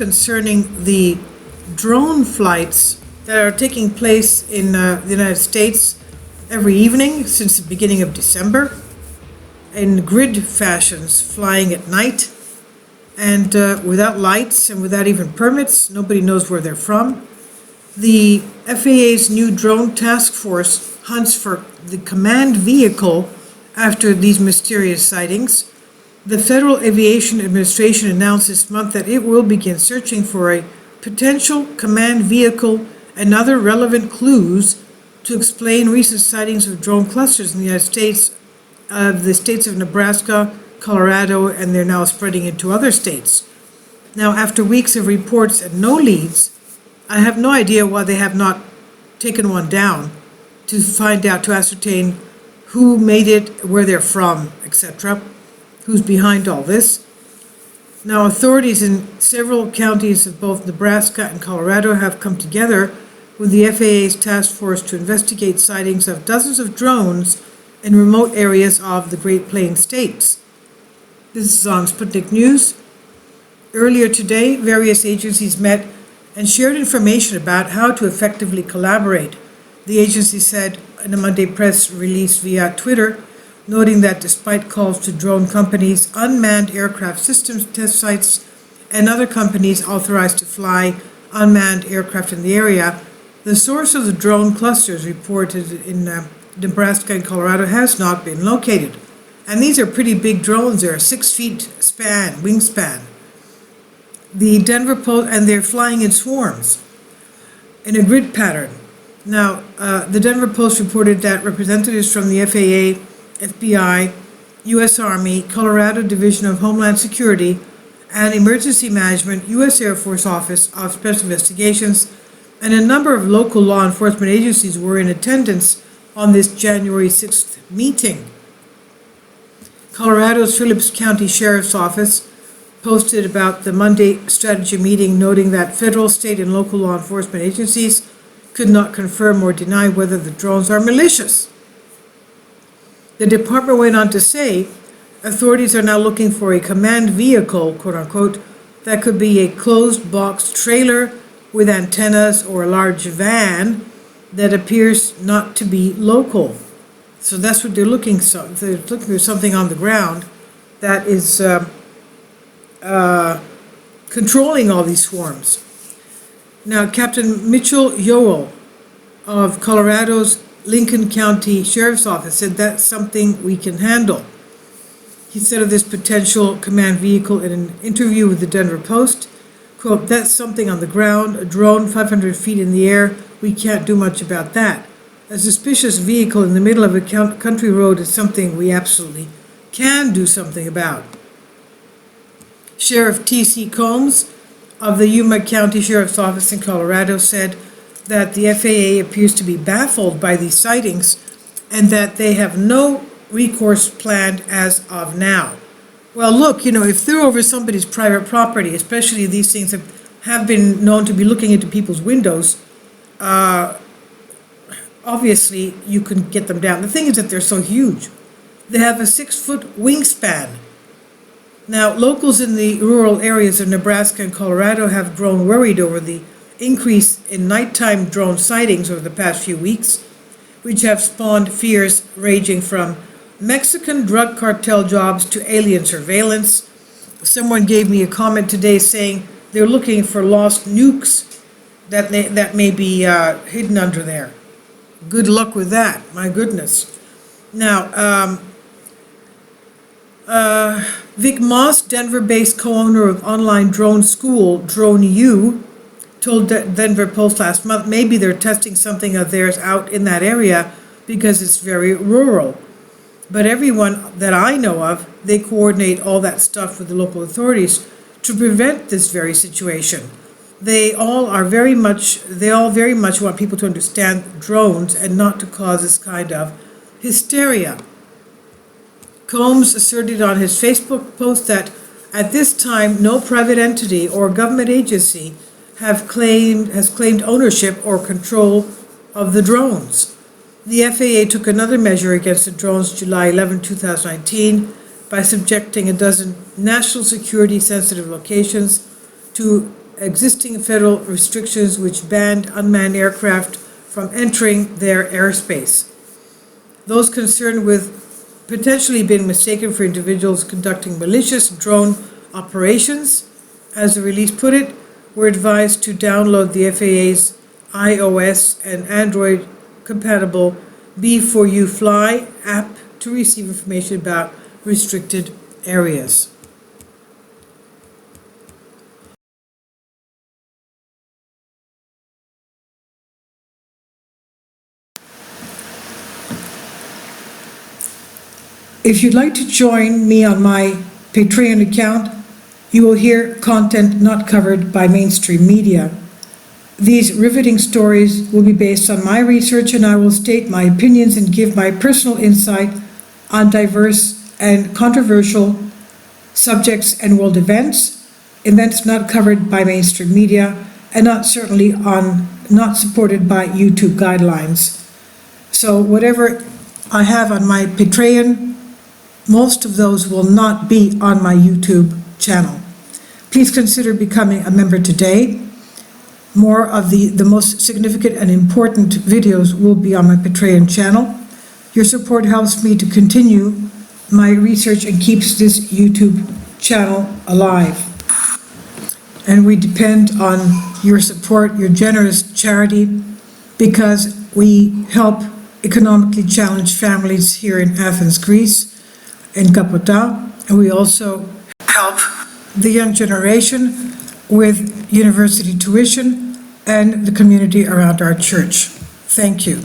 concerning the drone flights that are taking place in the United States every evening since the beginning of December, in grid fashions, flying at night and without lights and without even permits. Nobody knows where they're from. The FAA's new drone task force hunts for the command vehicle after these mysterious sightings. The Federal Aviation Administration announced this month that it will begin searching for a potential command vehicle and other relevant clues to explain recent sightings of drone clusters in the United States, the states of Nebraska, Colorado, and they're now spreading into other states. Now, after weeks of reports and no leads, I have no idea why they have not taken one down to find out, to ascertain who made it, where they're from, etc., who's behind all this. Now, authorities in several counties of both Nebraska and Colorado have come together with the FAA's task force to investigate sightings of dozens of drones in remote areas of the Great Plains states. This is on Sputnik News. Earlier today, various agencies met and shared information about how to effectively collaborate. The agency said in a Monday press release via Twitter, noting that despite calls to drone companies, unmanned aircraft systems test sites, and other companies authorized to fly unmanned aircraft in the area, the source of the drone clusters reported in Nebraska and Colorado has not been located. And these are pretty big drones. They're 6 feet wingspan. The Denver Post, and they're flying in swarms in a grid pattern. Now, the Denver Post reported that representatives from the FAA, FBI, U.S. Army, Colorado Division of Homeland Security, and Emergency Management, U.S. Air Force Office of Special Investigations, and a number of local law enforcement agencies were in attendance on this January 6th meeting. Colorado's Phillips County Sheriff's Office posted about the Monday strategy meeting, noting that federal, state, and local law enforcement agencies could not confirm or deny whether the drones are malicious. The department went on to say authorities are now looking for a command vehicle, quote unquote, that could be a closed box trailer with antennas or a large van that appears not to be local. So that's what they're looking for. They're looking for something on the ground that is controlling all these swarms. Now, Captain Mitchell Yoel of Colorado's Lincoln County Sheriff's Office said that's something we can handle. He said of this potential command vehicle in an interview with the Denver Post, quote, "That's something on the ground, a drone 500 feet in the air. We can't do much about that. A suspicious vehicle in the middle of a country road is something we absolutely can do something about." Sheriff T.C. Combs of the Huma County Sheriff's Office in Colorado said that the FAA appears to be baffled by these sightings and that they have no recourse planned as of now. Well, look, if they're over somebody's private property, especially these things have been known to be looking into people's windows, obviously you can get them down. The thing is that they're so huge. They have a 6-foot wingspan. Now, locals in the rural areas of Nebraska and Colorado have grown worried over the increase in nighttime drone sightings over the past few weeks, which have spawned fears ranging from Mexican drug cartel jobs to alien surveillance. Someone gave me a comment today saying they're looking for lost nukes that may be hidden under there. Good luck with that, my goodness. Now, Vic Moss, Denver-based co-owner of online drone school Drone U, told Denver Post last month maybe they're testing something of theirs out in that area because it's very rural. But everyone that I know of, they coordinate all that stuff with the local authorities to prevent this very situation. They all very much want people to understand drones and not to cause this kind of hysteria. Combs asserted on his Facebook post that at this time, no private entity or government agency has claimed ownership or control of the drones. The FAA took another measure against the drones July 11, 2019 by subjecting a dozen national security sensitive locations to existing federal restrictions which banned unmanned aircraft from entering their airspace. Those concerned with potentially being mistaken for individuals conducting malicious drone operations, as the release put it, were advised to download the FAA's iOS and Android compatible B4U Fly app to receive information about restricted areas. If you'd like to join me on my Patreon account, you will hear content not covered by mainstream media. These riveting stories will be based on my research, and I will state my opinions and give my personal insight on diverse and controversial subjects and world events not covered by mainstream media, and not supported by YouTube guidelines. So whatever I have on my Patreon, most of those will not be on my YouTube channel. Please consider becoming a member today. More of the most significant and important videos will be on my Patreon channel. Your support helps me to continue my research and keeps this YouTube channel alive. And we depend on your support, your generous charity, because we help economically challenged families here in Athens, Greece, in Kapota, and we also help the young generation with university tuition and the community around our church. Thank you.